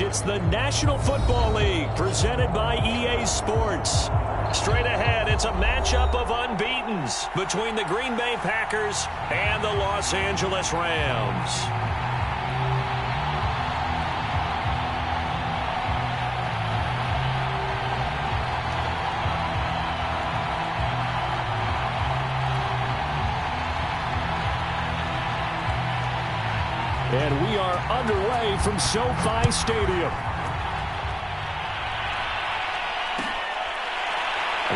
It's the National Football League presented by EA Sports. Straight ahead, it's a matchup of unbeatens between the Green Bay Packers and the Los Angeles Rams. And we are underway from SoFi Stadium.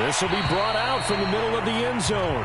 This will be brought out from the middle of the end zone.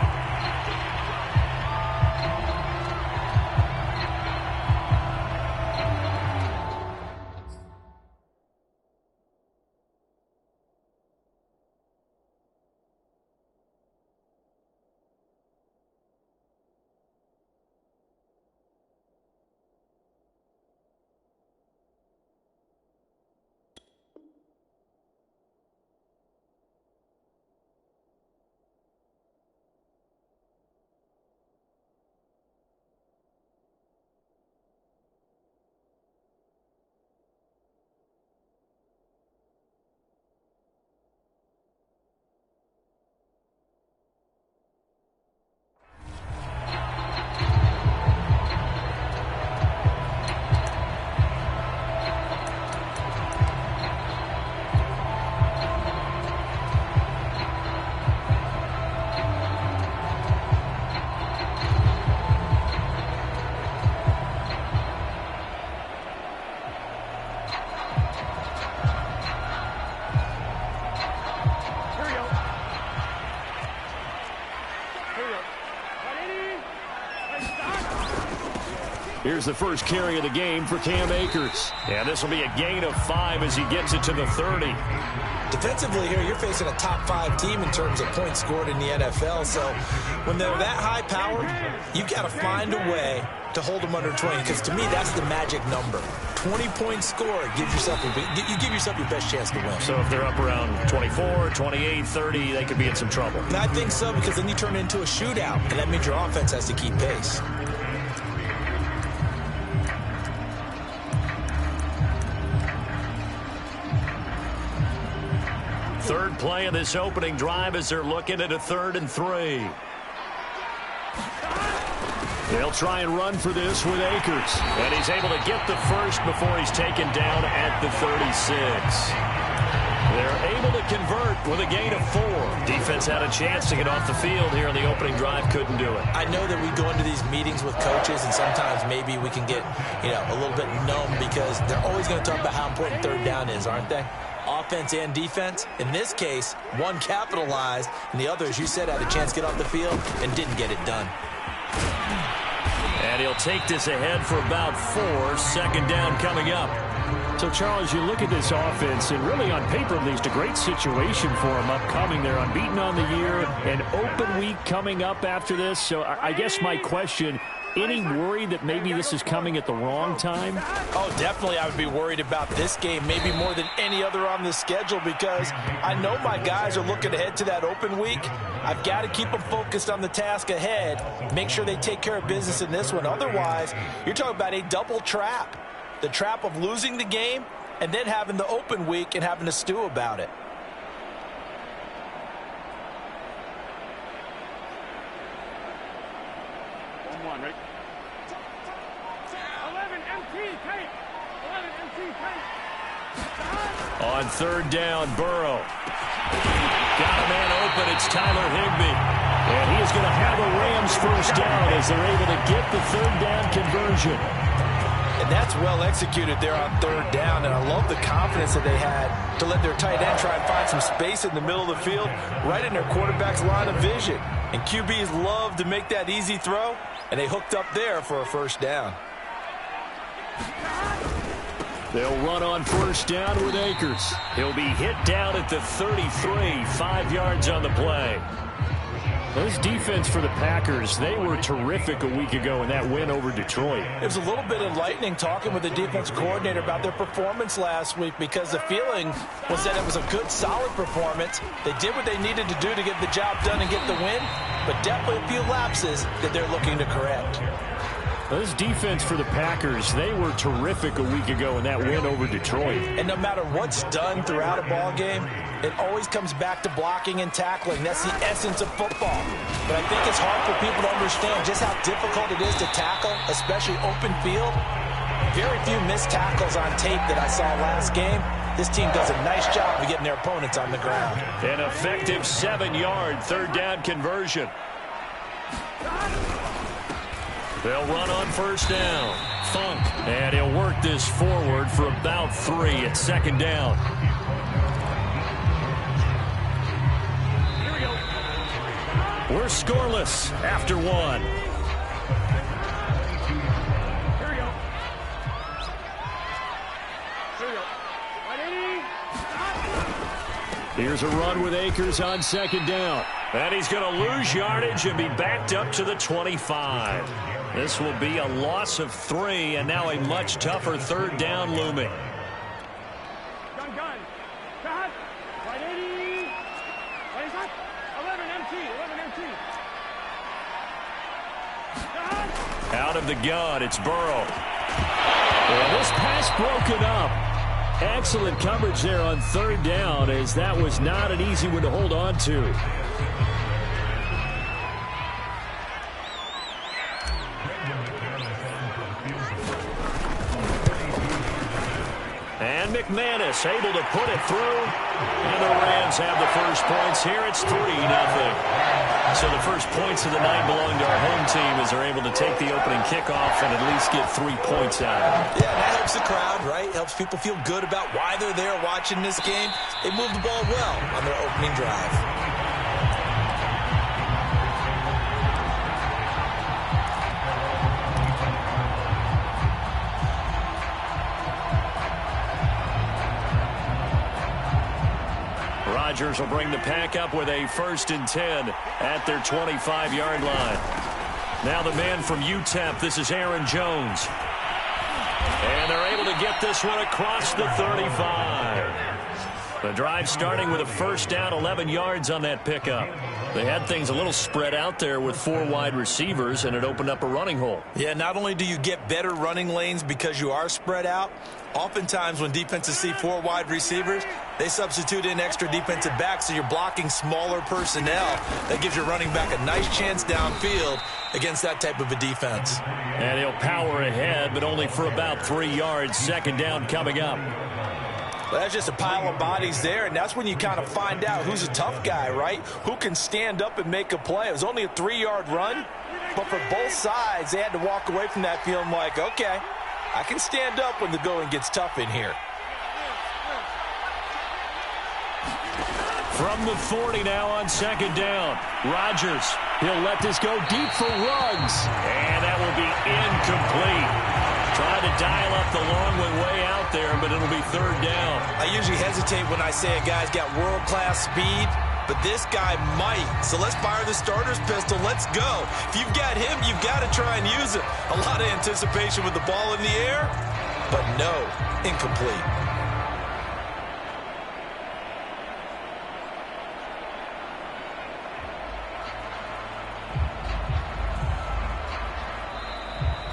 Here's the first carry of the game for Cam Akers. And this will be a gain of 5 as he gets it to the 30. Defensively here, you're facing a top 5 team in terms of points scored in the NFL. So when they're that high powered, you've got to find a way to hold them under 20. Because to me, that's the magic number. 20 points scored, you give yourself your best chance to win. So if they're up around 24, 28, 30, they could be in some trouble. And I think so, because then you turn it into a shootout, and that means your offense has to keep pace. Third play of this opening drive as they're looking at a 3rd and 3. They'll try and run for this with Akers. And he's able to get the first before he's taken down at the 36. They're able to convert with a gain of 4. Defense had a chance to get off the field here in the opening drive, couldn't do it. I know that we go into these meetings with coaches, and sometimes maybe we can get, a little bit numb because they're always going to talk about how important 3rd down is, aren't they? Offense and defense. In this case, one capitalized, and the other, as you said, had a chance to get off the field and didn't get it done. And he'll take this ahead for about 4. 2nd down coming up. So, Charles, you look at this offense, and really on paper, at least, a great situation for them upcoming. They're unbeaten on the year, an open week coming up after this. So I guess my question, any worry that maybe this is coming at the wrong time? Oh, definitely I would be worried about this game, maybe more than any other on the schedule, because I know my guys are looking ahead to that open week. I've got to keep them focused on the task ahead, make sure they take care of business in this one. Otherwise, you're talking about a double trap. The trap of losing the game and then having the open week and having to stew about it. On 3rd down, Burrow. Got a man open. It's Tyler Higbee. And he is going to have a Rams first down as they're able to get the 3rd down conversion. And that's well executed there on 3rd down. And I love the confidence that they had to let their tight end try and find some space in the middle of the field, right in their quarterback's line of vision. And QBs love to make that easy throw, and they hooked up there for a first down. They'll run on 1st down with Akers. He'll be hit down at the 33, 5 yards on the play. This defense for the Packers, they were terrific a week ago in that win over Detroit. It was a little bit enlightening talking with the defensive coordinator about their performance last week, because the feeling was that it was a good, solid performance. They did what they needed to do to get the job done and get the win, but definitely a few lapses that they're looking to correct. This defense for the Packers, they were terrific a week ago in that win over Detroit. And no matter what's done throughout a ball game, it always comes back to blocking and tackling. That's the essence of football. But I think it's hard for people to understand just how difficult it is to tackle, especially open field. Very few missed tackles on tape that I saw last game. This team does a nice job of getting their opponents on the ground. An effective 7-yard third down conversion. They'll run on first down. Funk. And he'll work this forward for about 3 at second down. We're scoreless after 1. Here's a run with Akers on second down. And he's going to lose yardage and be backed up to the 25. This will be a loss of 3, and now a much tougher third down looming. Out of the gun, it's Burrow. Well, this pass broken up. Excellent coverage there on third down, as that was not an easy one to hold on to. And McManus able to put it through. And the Rams have the first points here. It's 3-0. So the first points of the night belong to our home team as they're able to take the opening kickoff and at least get 3 points out of it. Yeah, that helps the crowd, right? Helps people feel good about why they're there watching this game. They moved the ball well on their opening drive. Rodgers will bring the pack up with a 1st and 10 at their 25-yard line. Now the man from UTEP, this is Aaron Jones. And they're able to get this one across the 35. The drive starting with a first down, 11 yards on that pickup. They had things a little spread out there with 4 wide receivers, and it opened up a running hole. Yeah, not only do you get better running lanes because you are spread out, oftentimes when defenses see 4 wide receivers, they substitute in extra defensive backs, so you're blocking smaller personnel. That gives your running back a nice chance downfield against that type of a defense. And he'll power ahead, but only for about 3 yards. Second down coming up. Well, that's just a pile of bodies there, and that's when you kind of find out who's a tough guy, right? Who can stand up and make a play. It was only a 3-yard run, but for both sides, they had to walk away from that feeling like, okay, I can stand up when the going gets tough in here. From the 40 now on second down. Rodgers, he'll let this go deep for Ruggs. And that will be incomplete. Trying to dial up the long one way out there, but it'll be third down. I usually hesitate when I say a guy's got world-class speed, but this guy might. So let's fire the starter's pistol. Let's go. If you've got him, you've got to try and use it. A lot of anticipation with the ball in the air, but no, incomplete.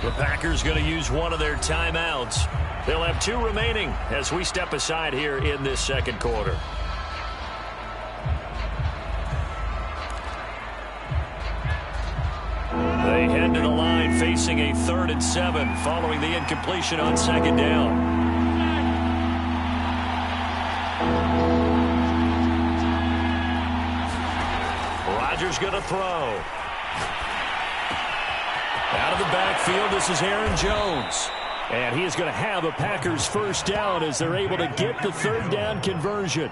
The Packers going to use one of their timeouts. They'll have 2 remaining as we step aside here in this second quarter. They head to the line facing a 3rd and 7 following the incompletion on second down. Rodgers going to throw. Out of the backfield, this is Aaron Jones. And he is going to have a Packers first down as they're able to get the third down conversion.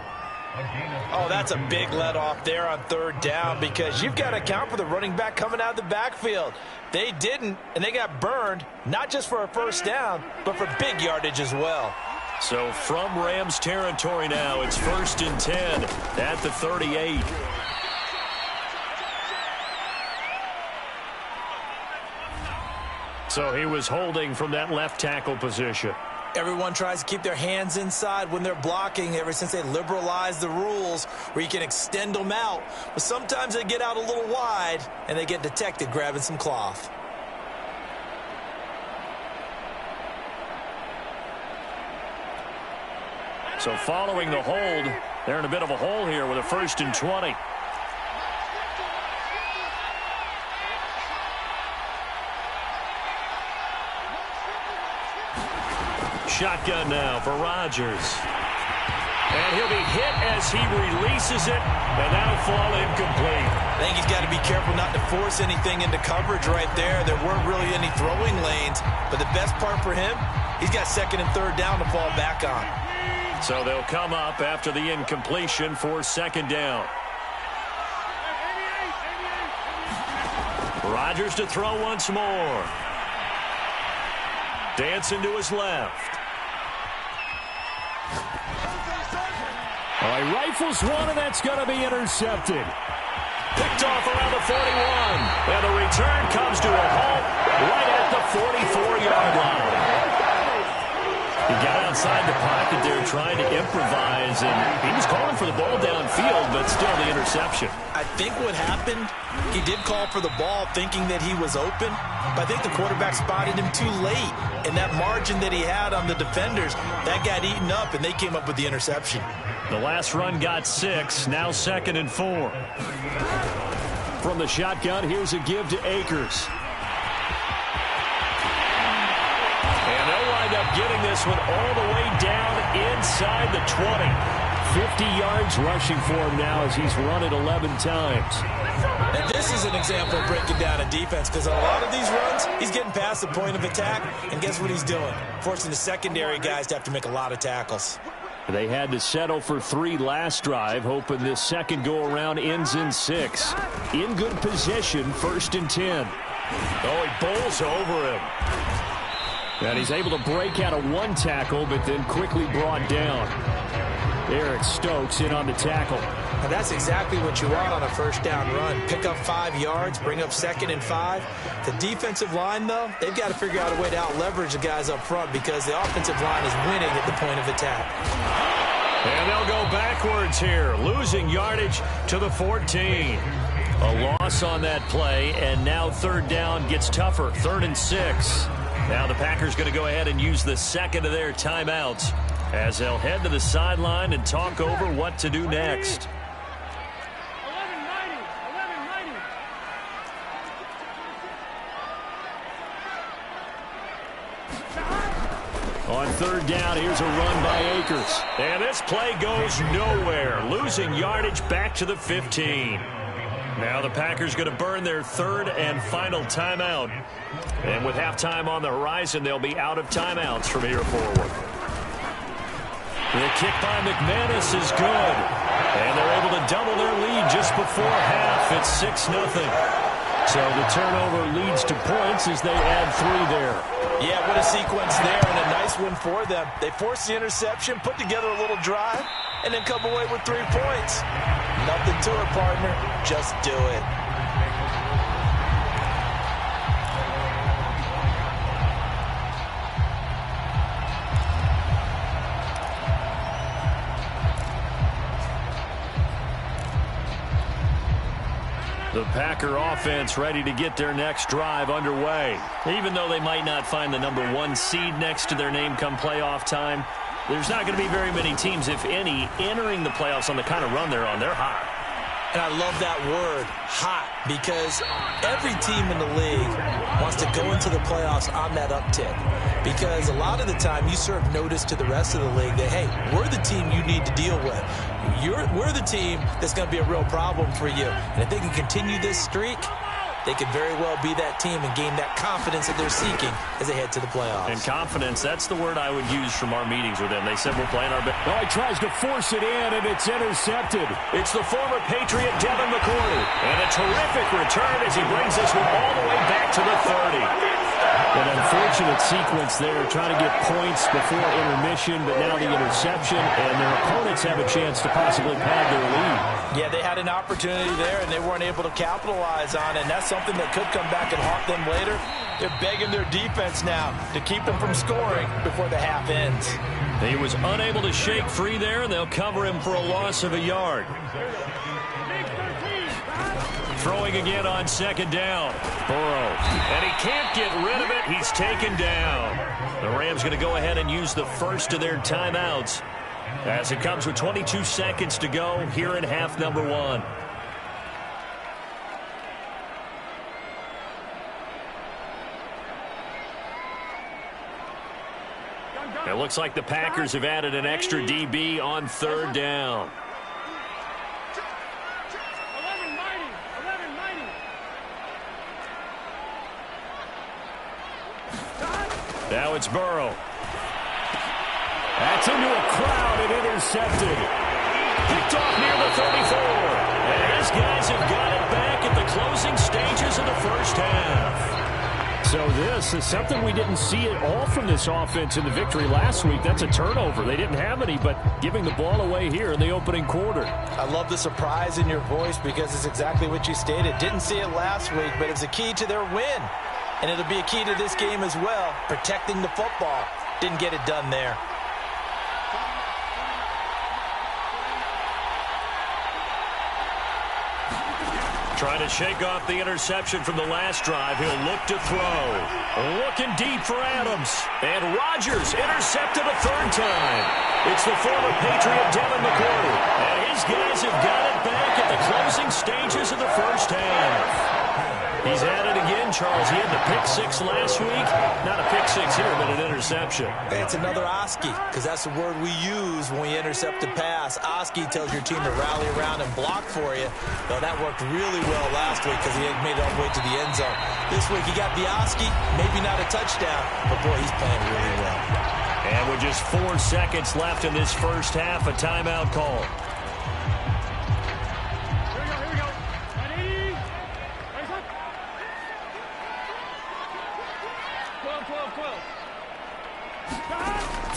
Oh, that's a big let off there on third down because you've got to account for the running back coming out of the backfield. They didn't, and they got burned, not just for a first down, but for big yardage as well. So from Rams territory now, it's 1st and 10 at the 38. So he was holding from that left tackle position. Everyone tries to keep their hands inside when they're blocking ever since they liberalized the rules where you can extend them out. But sometimes they get out a little wide and they get detected grabbing some cloth. So following the hold, they're in a bit of a hole here with a 1st and 20. Shotgun now for Rodgers. And he'll be hit as he releases it, and that'll fall incomplete. I think he's got to be careful not to force anything into coverage right there. There weren't really any throwing lanes, but the best part for him, he's got 2nd and 3rd down to fall back on. So they'll come up after the incompletion for 2nd down. Rodgers to throw once more. Dancing to his left. He rifles one, and that's going to be intercepted. Picked off around the 41. And the return comes to a halt right at the 44-yard line. He got outside the pocket there trying to improvise, and he was calling for the ball downfield, but still the interception. I think what happened, he did call for the ball thinking that he was open, but I think the quarterback spotted him too late, and that margin that he had on the defenders, that got eaten up, and they came up with the interception. The last run got 6, now 2nd and 4. From the shotgun, here's a give to Akers. And they'll wind up getting this one all the way down inside the 20. 50 yards rushing for him now as he's run it 11 times. And this is an example of breaking down a defense, because on a lot of these runs, he's getting past the point of attack, and guess what he's doing? Forcing the secondary guys to have to make a lot of tackles. They had to settle for 3 last drive, hoping this second go-around ends in 6. In good position, 1st and 10. Oh, he bowls over him. And he's able to break out of 1 tackle, but then quickly brought down. Eric Stokes in on the tackle. And that's exactly what you want on a 1st down run. Pick up 5 yards, bring up 2nd and 5. The defensive line, though, they've got to figure out a way to out-leverage the guys up front because the offensive line is winning at the point of attack. And they'll go backwards here, losing yardage to the 14. A loss on that play, and now 3rd down gets tougher, 3rd and 6. Now the Packers going to go ahead and use the 2nd of their timeouts as they'll head to the sideline and talk over what to do next. On 3rd down, here's a run by Akers. And this play goes nowhere, losing yardage back to the 15. Now the Packers going to burn their 3rd and final timeout. And with halftime on the horizon, they'll be out of timeouts from here forward. The kick by McManus is good. And they're able to double their lead just before half. It's 6-0. So the turnover leads to points as they add 3 there. Yeah, what a sequence there, and a nice one for them. They force the interception, put together a little drive, and then come away with 3 points. Nothing to it, partner. Just do it. The Packer offense ready to get their next drive underway. Even though they might not find the number 1 seed next to their name come playoff time, there's not going to be very many teams, if any, entering the playoffs on the kind of run they're on. They're hot. And I love that word, hot, because every team in the league wants to go into the playoffs on that uptick. Because a lot of the time you serve notice to the rest of the league that, hey, we're the team you need to deal with. We're the team that's going to be a real problem for you. And if they can continue this streak, they could very well be that team and gain that confidence that they're seeking as they head to the playoffs. And confidence, that's the word I would use from our meetings with them. They said we're playing our best. Oh, he tries to force it in, and it's intercepted. It's the former Patriot Devin McCourty. And a terrific return as he brings this one all the way back to the 30. An unfortunate sequence there, trying to get points before intermission, but now the interception, and their opponents have a chance to possibly pad their lead. Yeah, they had an opportunity there, and they weren't able to capitalize on it, and that's something that could come back and haunt them later. They're begging their defense now to keep them from scoring before the half ends. He was unable to shake free there, and they'll cover him for a loss of a yard. Throwing again on 2nd down. Burrow. And he can't get rid of it. He's taken down. The Rams going to go ahead and use the first of their timeouts as it comes with 22 seconds to go here in half number 1. It looks like the Packers have added an extra DB on 3rd down. Now it's Burrow. That's into a crowd and intercepted. Picked off near the 34. And his guys have got it back at the closing stages of the first half. So this is something we didn't see at all from this offense in the victory last week. That's a turnover. They didn't have any, but giving the ball away here in the opening quarter. I love the surprise in your voice because it's exactly what you stated. Didn't see it last week, but it's a key to their win. And it'll be a key to this game as well, protecting the football. Didn't get it done there. Trying to shake off the interception from the last drive. He'll look to throw. Looking deep for Adams. And Rodgers intercepted a 3rd time. It's the former Patriot Devin McCourty. And his guys have got it back at the closing stages of the first half. He's at it again, Charles. He had the pick 6 last week. Not a pick 6 here, but an interception. It's another Oski, because that's the word we use when we intercept a pass. Oski tells your team to rally around and block for you. Though that worked really well last week because he had made it all the way to the end zone. This week he got the Oski, maybe not a touchdown, but boy, he's playing really well. And with just 4 seconds left in this first half, a timeout call.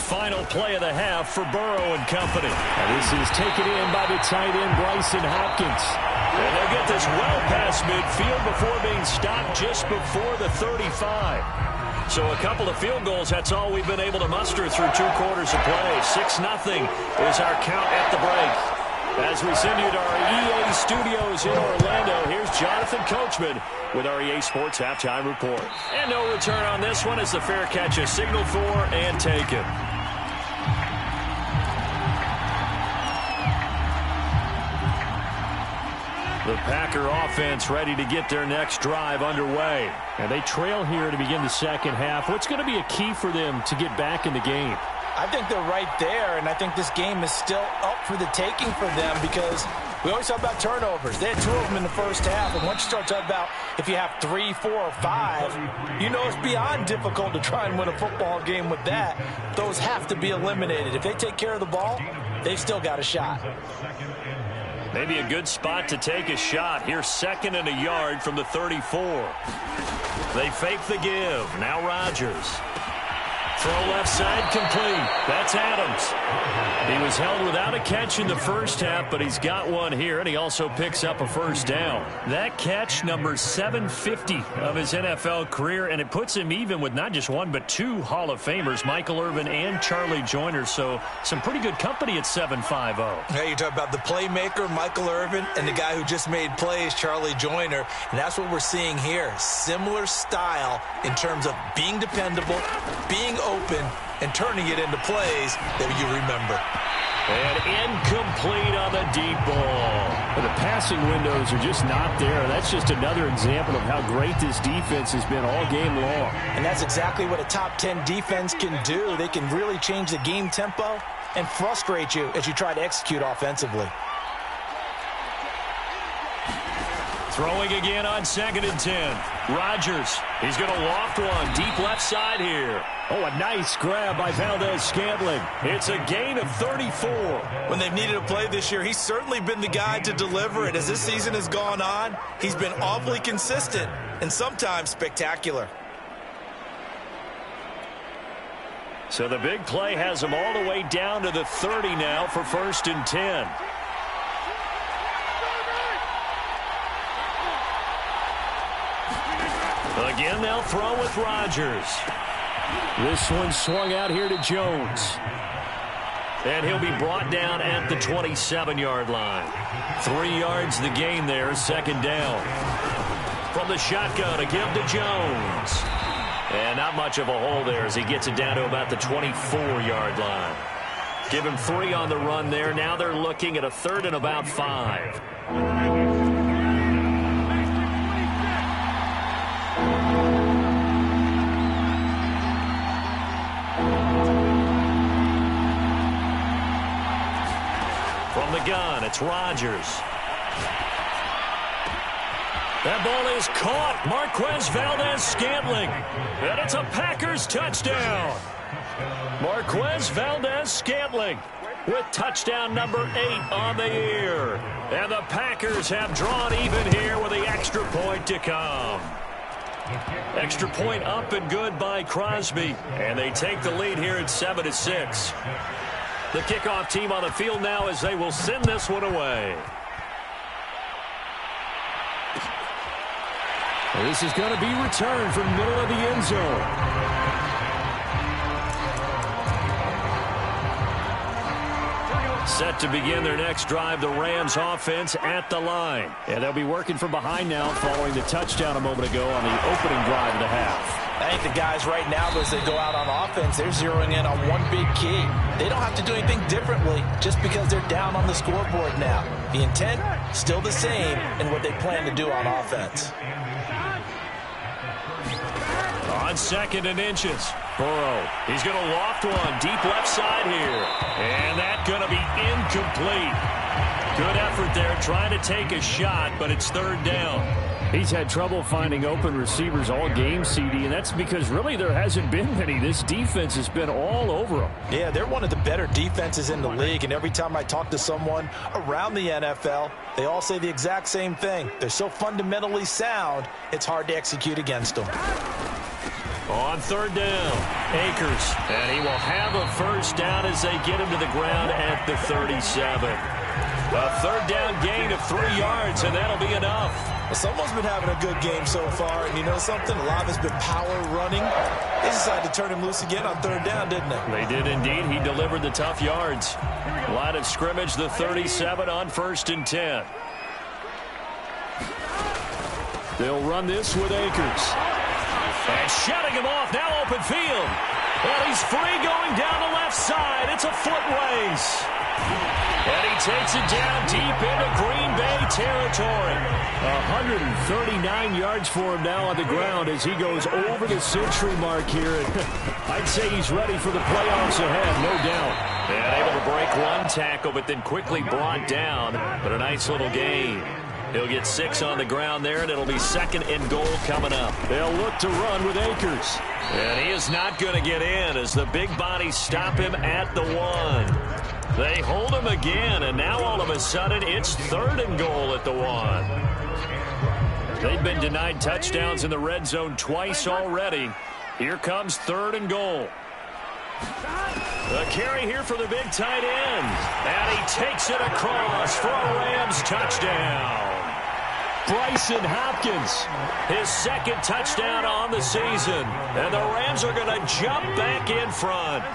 Final play of the half for Burrow and company. And this is taken in by the tight end, Bryson Hopkins. And they'll get this well past midfield before being stopped just before the 35. So a couple of field goals, that's all we've been able to muster through 2 quarters of play. 6-0 is our count at the break. As we send you to our EA studios in Orlando, here's Jonathan Coachman with our EA Sports Halftime Report. And no return on this one as the fair catch is signaled for and taken. The Packer offense ready to get their next drive underway. And they trail here to begin the second half. What's going to be a key for them to get back in the game? I think they're right there, and I think this game is still up for the taking for them because we always talk about turnovers. They had 2 of them in the first half, and once you start talking about if you have 3, 4, or 5, you know it's beyond difficult to try and win a football game with that. Those have to be eliminated. If they take care of the ball, they've still got a shot. Maybe a good spot to take a shot. Here's 2nd and a yard from the 34. They fake the give. Now Rodgers. Throw left side complete. That's Adams. He was held without a catch in the first half, but he's got one here, and he also picks up a first down. That catch, number 750 of his NFL career, and it puts him even with not just 1 but 2 Hall of Famers, Michael Irvin and Charlie Joyner. So some pretty good company at 7.50. Hey, you talk about the playmaker, Michael Irvin, and the guy who just made plays, Charlie Joyner, and that's what we're seeing here. Similar style in terms of being dependable, being open, and turning it into plays that you remember. And incomplete on the deep ball. But the passing windows are just not there. That's just another example of how great this defense has been all game long. And that's exactly what a top 10 defense can do. They can really change the game tempo and frustrate you as you try to execute offensively. Throwing again on 2nd and 10. Rodgers, he's going to loft one deep left side here. Oh, a nice grab by Valdez-Scantling. It's a gain of 34. When they've needed a play this year, he's certainly been the guy to deliver it. As this season has gone on, he's been awfully consistent and sometimes spectacular. So the big play has him all the way down to the 30 now for 1st and 10. Again, they'll throw with Rodgers. This one swung out here to Jones. And he'll be brought down at the 27-yard line. 3 yards the gain there, 2nd down. From the shotgun, a give to Jones. And not much of a hole there as he gets it down to about the 24-yard line. Give him 3 on the run there. Now they're looking at a 3rd and about 5. From the gun, it's Rodgers. That ball is caught. Marquez Valdez-Scantling. And it's a Packers touchdown. Marquez Valdez-Scantling with touchdown number 8 on the year. And the Packers have drawn even here with the extra point to come. Extra point up and good by Crosby. And they take the lead here at 7-6. The kickoff team on the field now as they will send this one away. This is going to be returned from middle of the end zone. Set to begin their next drive, the Rams offense at the line. And they'll be working from behind now following the touchdown a moment ago on the opening drive of the half. I think the guys right now, as they go out on offense, they're zeroing in on one big key. They don't have to do anything differently just because they're down on the scoreboard now. The intent, still the same in what they plan to do on offense. On 2nd and inches. Burrow, he's going to loft one deep left side here. And that's going to be incomplete. Good effort there trying to take a shot, but it's 3rd down. He's had trouble finding open receivers all game, CD, and that's because really there hasn't been many. This defense has been all over them. Yeah, they're one of the better defenses in the league, and every time I talk to someone around the NFL, they all say the exact same thing. They're so fundamentally sound, it's hard to execute against them. On 3rd down, Akers, and he will have a 1st down as they get him to the ground at the 37. A 3rd down gain of 3 yards, and that'll be enough. Well, someone's been having a good game so far, and you know something? A lot has been power running. They decided to turn him loose again on 3rd down, didn't they? They did indeed. He delivered the tough yards. Line of scrimmage, the 37 on 1st and 10. They'll run this with Akers. And shutting him off, now open field. Well, he's free going down the left side. It's a foot race. And he takes it down deep into Green Bay territory. 139 yards for him now on the ground as he goes over the century mark here. I'd say he's ready for the playoffs ahead, no doubt. And able to break one tackle, but then quickly brought down. But a nice little gain. He'll get 6 on the ground there, and it'll be 2nd and goal coming up. They'll look to run with Akers. And he is not going to get in as the big bodies stop him at the 1. They hold him again, and now all of a sudden it's 3rd and goal at the 1. They've been denied touchdowns in the red zone twice already. Here comes 3rd and goal. The carry here for the big tight end. And he takes it across for a Rams touchdown. Bryson Hopkins, his 2nd touchdown on the season. And the Rams are going to jump back in front.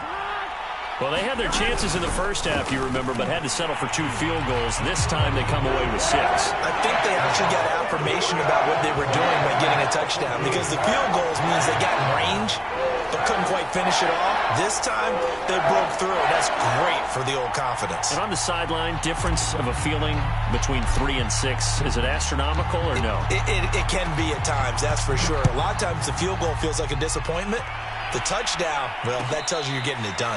Well, they had their chances in the first half, you remember, but had to settle for 2 field goals. This time they come away with 6. I think they actually got affirmation about what they were doing by getting a touchdown, because the field goals means they got in range but couldn't quite finish it off. This time they broke through, and that's great for the old confidence. And on the sideline, difference of a feeling between 3 and 6, is it astronomical or no? It can be at times, that's for sure. A lot of times the field goal feels like a disappointment. The touchdown, well, that tells you you're getting it done.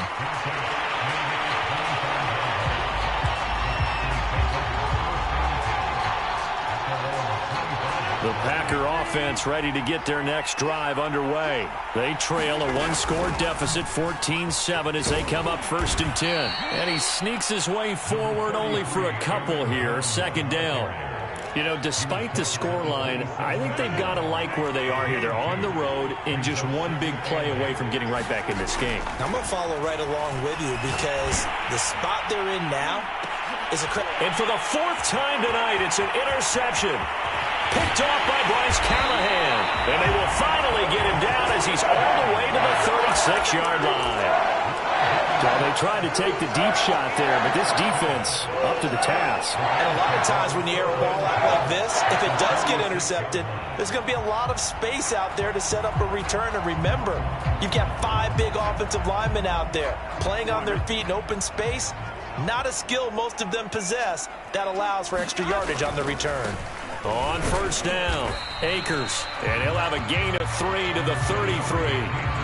The Packer offense ready to get their next drive underway. They trail a 1-score deficit, 14-7, as they come up 1st and 10. And he sneaks his way forward only for a couple here, 2nd down. You know, despite the scoreline, I think they've got to like where they are here. They're on the road and just one big play away from getting right back in this game. I'm going to follow right along with you because the spot they're in now is a... And for the 4th time tonight, it's an interception. Picked off by Bryce Callahan. And they will finally get him down as he's all the way to the 36-yard line. Well, they tried to take the deep shot there, but this defense up to the task. And a lot of times when you air a ball out like this, if it does get intercepted, there's going to be a lot of space out there to set up a return. And remember, you've got 5 big offensive linemen out there playing on their feet in open space. Not a skill most of them possess that allows for extra yardage on the return. On first down, Akers, and he'll have a gain of 3 to the 33.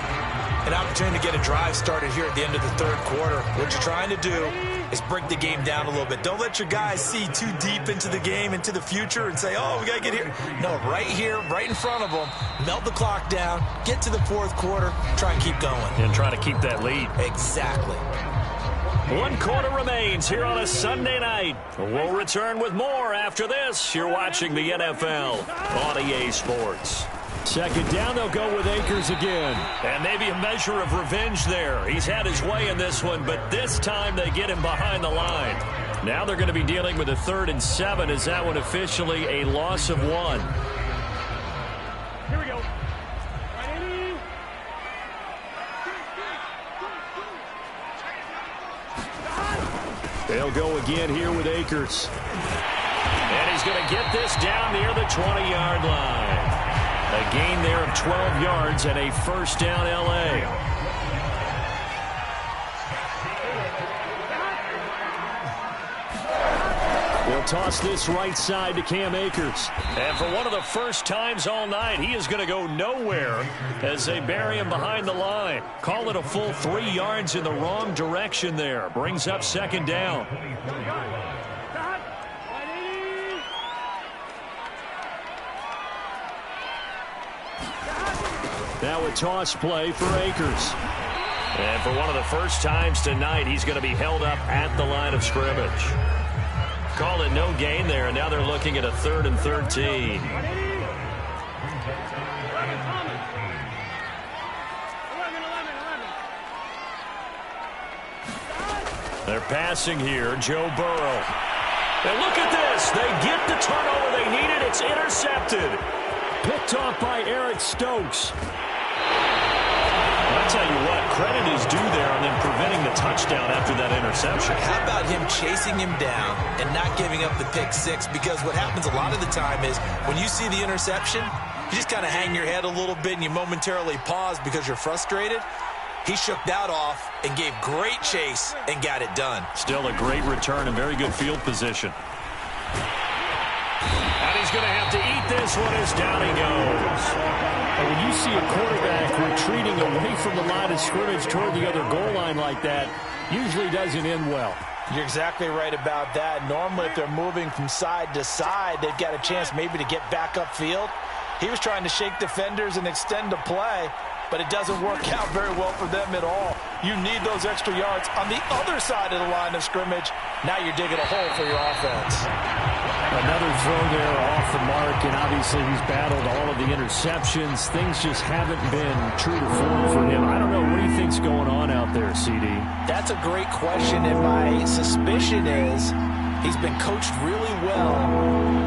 An opportunity to get a drive started here at the end of the third quarter. What you're trying to do is break the game down a little bit. Don't let your guys see too deep into the game, into the future, and say, oh, we got to get here. No, right here, right in front of them, melt the clock down, get to the fourth quarter, try and keep going. And try to keep that lead. Exactly. 1 quarter remains here on a Sunday night. We'll return with more after this. You're watching the NFL on EA Sports. Second down, they'll go with Akers again. And maybe a measure of revenge there. He's had his way in this one, but this time they get him behind the line. Now they're going to be dealing with a 3rd and 7. Is that one officially a loss of 1? Here we go. They'll go again here with Akers. And he's going to get this down near the 20-yard line. A gain there of 12 yards and a first down L.A. They'll toss this right side to Cam Akers. And for one of the first times all night, he is going to go nowhere as they bury him behind the line. Call it a full 3 yards in the wrong direction there. Brings up second down. Now a toss play for Akers. And for one of the first times tonight, he's going to be held up at the line of scrimmage. Call it no gain there, and now they're looking at a 3rd and 13. They're passing here, Joe Burrow. And look at this. They get the turnover they needed. It's intercepted. Picked off by Eric Stokes. I'll tell you what, credit is due there on them preventing the touchdown after that interception. How about him chasing him down and not giving up the pick 6? Because what happens a lot of the time is when you see the interception, you just kind of hang your head a little bit and you momentarily pause because you're frustrated. He shook that off and gave great chase and got it done. Still a great return and very good field position. And he's going to have to eat this one as down he goes. And when you see a quarterback retreating away from the line of scrimmage toward the other goal line like that, usually doesn't end well. You're exactly right about that. Normally, if they're moving from side to side, they've got a chance maybe to get back upfield. He was trying to shake defenders and extend the play, but it doesn't work out very well for them at all. You need those extra yards on the other side of the line of scrimmage. Now you're digging a hole for your offense. Another throw there off the mark, and obviously he's battled all of the interceptions. Things just haven't been true to form for him. I don't know. What do you think's going on out there, CD? That's a great question, and my suspicion is he's been coached really well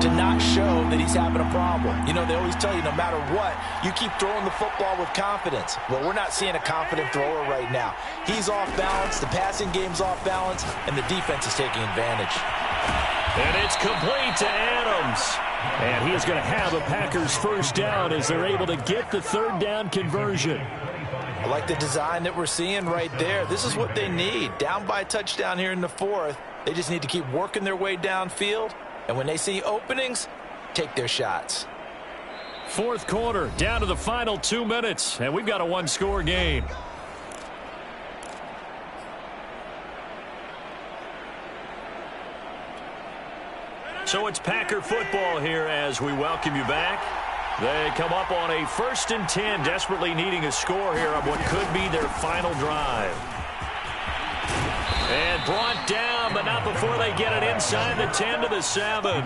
to not show that he's having a problem. You know, they always tell you no matter what, you keep throwing the football with confidence. Well, we're not seeing a confident thrower right now. He's off balance, the passing game's off balance, and the defense is taking advantage. And it's complete to Adams. And he is going to have a Packers first down as they're able to get the 3rd down conversion. I like the design that we're seeing right there. This is what they need. Down by a touchdown here in the 4th. They just need to keep working their way downfield. And when they see openings, take their shots. 4th quarter, down to the final 2 minutes. And we've got a 1-score game. So it's Packer football here as we welcome you back. They come up on a 1st and 10, desperately needing a score here on what could be their final drive. And brought down, but not before they get it inside the 10 to the 7.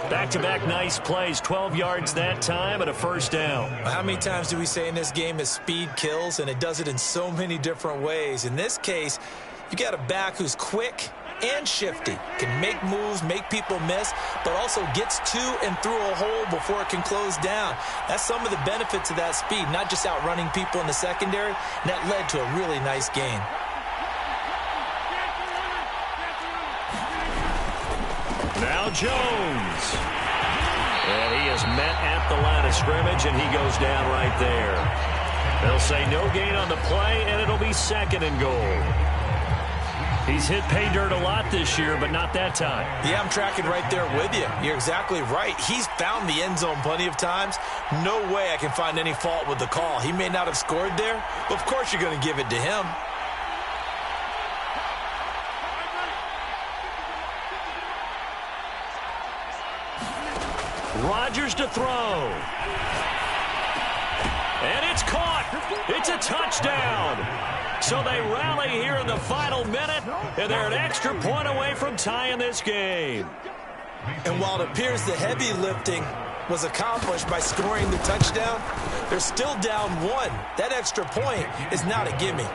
Back-to-back nice plays, 12 yards that time and a first down. How many times do we say in this game is speed kills, and it does it in so many different ways. In this case, you got a back who's quick and shifty, can make moves, make people miss, but also gets to and through a hole before it can close down. That's some of the benefits of that speed, not just outrunning people in the secondary, and that led to a really nice gain. Now Jones. And he is met at the line of scrimmage, and he goes down right there. They'll say no gain on the play, and it'll be 2nd and goal. He's hit pay dirt a lot this year, but not that time. Yeah, I'm tracking right there with you. You're exactly right. He's found the end zone plenty of times. No way I can find any fault with the call. He may not have scored there, but of course you're going to give it to him. Rodgers to throw. And it's caught. It's a touchdown. So they rally here in the final minute, and they're an extra point away from tying this game. And while it appears the heavy lifting was accomplished by scoring the touchdown, they're still down 1. That extra point is not a gimme.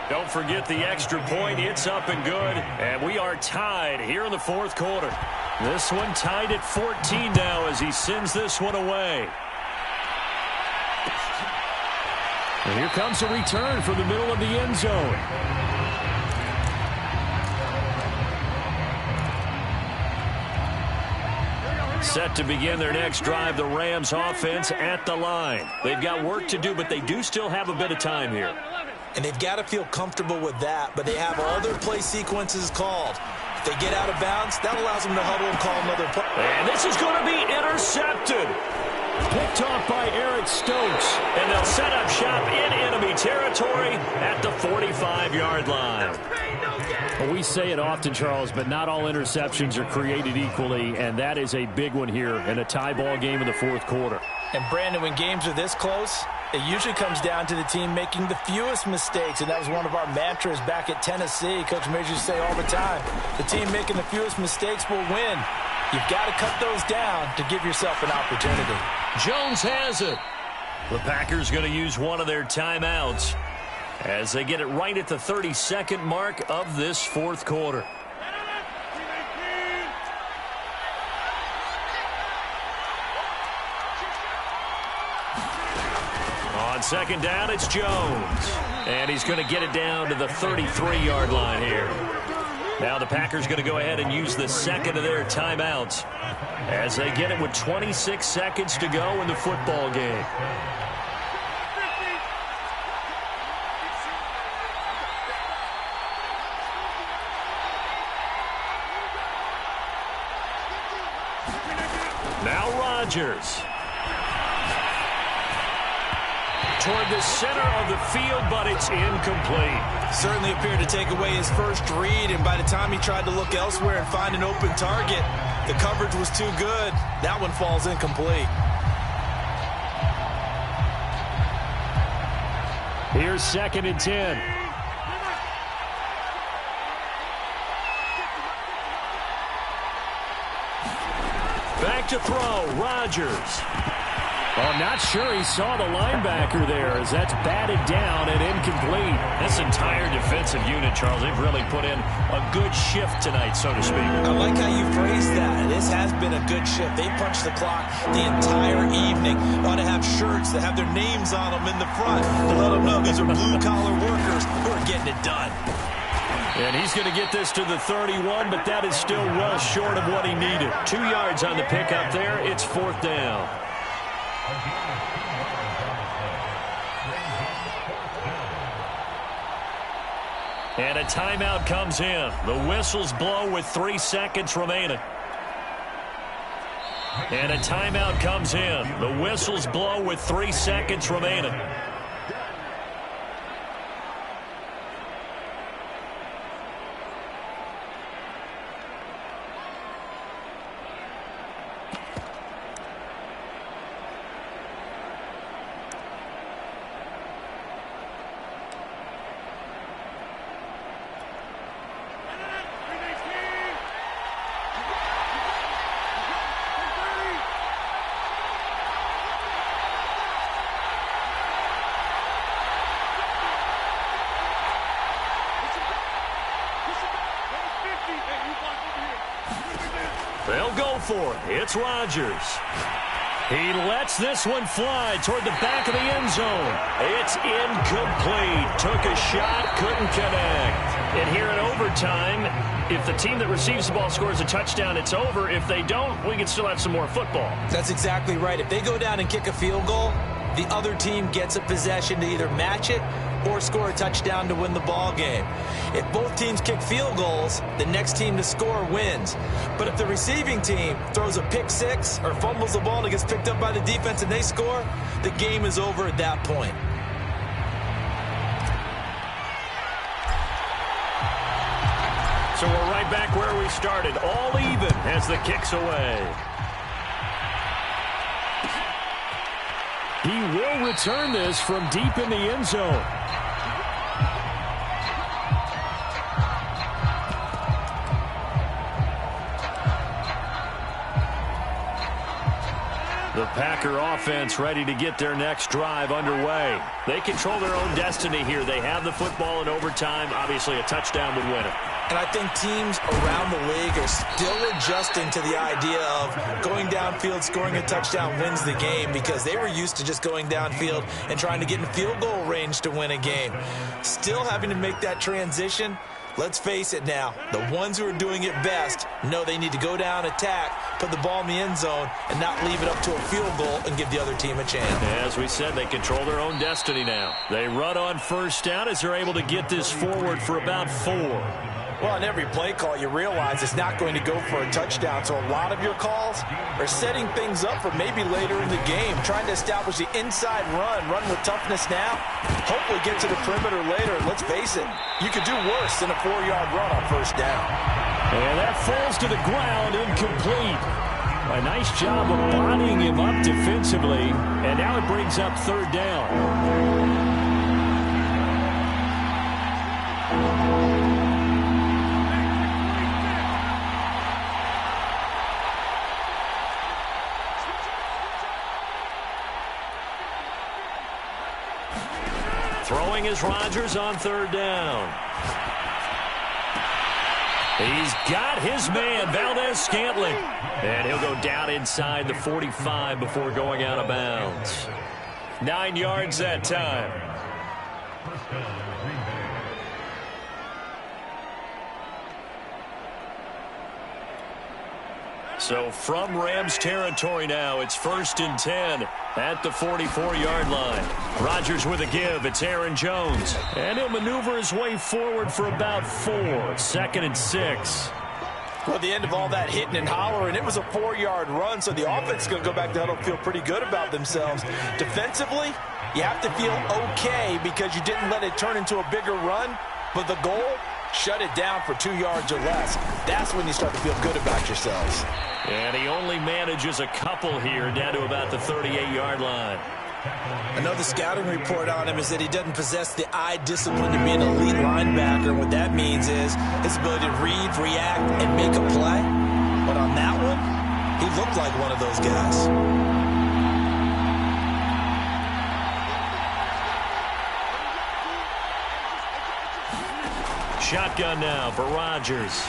Don't forget the extra point. It's up and good. And we are tied here in the 4th quarter. This one tied at 14 now as he sends this one away. And here comes a return from the middle of the end zone. Set to begin their next drive, the Rams offense at the line. They've got work to do, but they do still have a bit of time here. And they've got to feel comfortable with that, but they have all their play sequences called. If they get out of bounds, that allows them to huddle and call another play. And this is going to be intercepted. Picked off by Eric Stokes. And they'll set up shop in enemy territory at the 45-yard line. Well, we say it often, Charles, but not all interceptions are created equally, and that is a big one here in a tie ball game in the 4th quarter. And, Brandon, when games are this close, it usually comes down to the team making the fewest mistakes, and that was one of our mantras back at Tennessee. Coach Major used to say all the time, the team making the fewest mistakes will win. You've got to cut those down to give yourself an opportunity. Jones has it. The Packers going to use one of their timeouts as they get it right at the 32nd mark of this 4th quarter. On 2nd down, it's Jones. And he's going to get it down to the 33-yard line here. Now the Packers going to go ahead and use the 2nd of their timeouts as they get it with 26 seconds to go in the football game. Now Rodgers. Toward the center of the field, but it's incomplete. Certainly appeared to take away his first read, and by the time he tried to look elsewhere and find an open target, the coverage was too good. That one falls incomplete. Here's 2nd and 10. Back to throw, Rodgers. Well, I'm not sure he saw the linebacker there as that's batted down and incomplete. This entire defensive unit, Charles, they've really put in a good shift tonight, so to speak. I like how you phrased that. This has been a good shift. They punched the clock the entire evening. Ought to have shirts that have their names on them in the front to let them know these are blue-collar workers who are getting it done. And he's going to get this to the 31, but that is still well short of what he needed. 2 yards on the pickup there. It's 4th down. And a timeout comes in. The whistles blow with 3 seconds remaining. And a timeout comes in. The whistles blow with 3 seconds remaining. They'll go for it. It's Rodgers. He lets this one fly toward the back of the end zone. It's incomplete. Took a shot, couldn't connect. And here in overtime, if the team that receives the ball scores a touchdown, it's over. If they don't, we can still have some more football. That's exactly right. If they go down and kick a field goal, the other team gets a possession to either match it or score a touchdown to win the ball game. If both teams kick field goals, the next team to score wins. But if the receiving team throws a pick six or fumbles the ball and it gets picked up by the defense and they score, the game is over at that point. So we're right back where we started, all even as the kick's away. He will return this from deep in the end zone. The Packer offense ready to get their next drive underway. They control their own destiny here. They have the football in overtime. Obviously, a touchdown would win it. And I think teams around the league are still adjusting to the idea of going downfield, scoring a touchdown wins the game, because they were used to just going downfield and trying to get in field goal range to win a game. Still having to make that transition. Let's face it now, the ones who are doing it best know they need to go down, attack, put the ball in the end zone, and not leave it up to a field goal and give the other team a chance. As we said, they control their own destiny now. They run on first down as they're able to get this forward for about 4. Well, on every play call, you realize it's not going to go for a touchdown, so a lot of your calls are setting things up for maybe later in the game, trying to establish the inside run with toughness now, hopefully get to the perimeter later. Let's face it, you could do worse than a 4-yard run on first down. And that falls to the ground, incomplete. A nice job of bodying him up defensively, and now it brings up third down. Throwing is Rodgers on third down. He's got his man, Valdez-Scantling. And he'll go down inside the 45 before going out of bounds. 9 yards that time. So from Rams territory now, it's 1st and 10 at the 44-yard line. Rodgers with a give. It's Aaron Jones. And he'll maneuver his way forward for about 4. 2nd and 6. Well, at the end of all that hitting and hollering, it was a 4-yard run, so the offense is going to go back to huddle and feel pretty good about themselves. Defensively, you have to feel okay because you didn't let it turn into a bigger run, but the goal, shut it down for 2 yards or less. That's when you start to feel good about yourselves. And he only manages a couple here down to about the 38-yard line. Another scouting report on him is that he doesn't possess the eye discipline to be an elite linebacker. What that means is his ability to read, react, and make a play. But on that one, he looked like one of those guys. Shotgun now for Rodgers.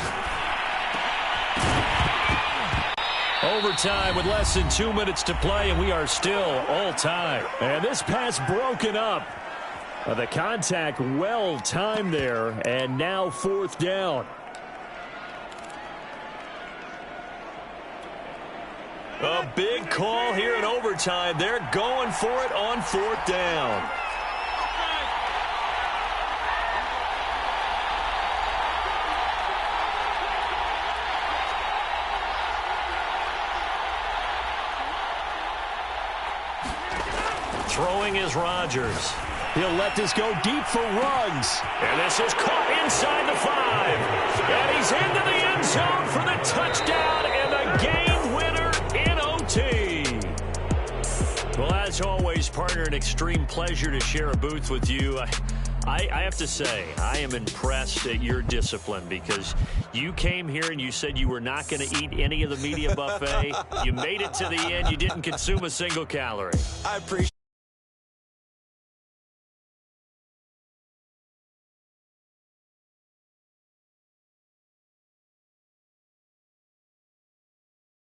Overtime with less than 2 minutes to play, and we are still all time. And this pass broken up. The contact well timed there, and now 4th down. A big call here in overtime. They're going for it on 4th down. Throwing is Rodgers. He'll let this go deep for Ruggs. And this is caught inside the 5. And he's into the end zone for the touchdown and the game winner in OT. Well, as always, partner, an extreme pleasure to share a booth with you. I have to say, I am impressed at your discipline because you came here and you said you were not going to eat any of the media buffet. You made it to the end. You didn't consume a single calorie. I appreciate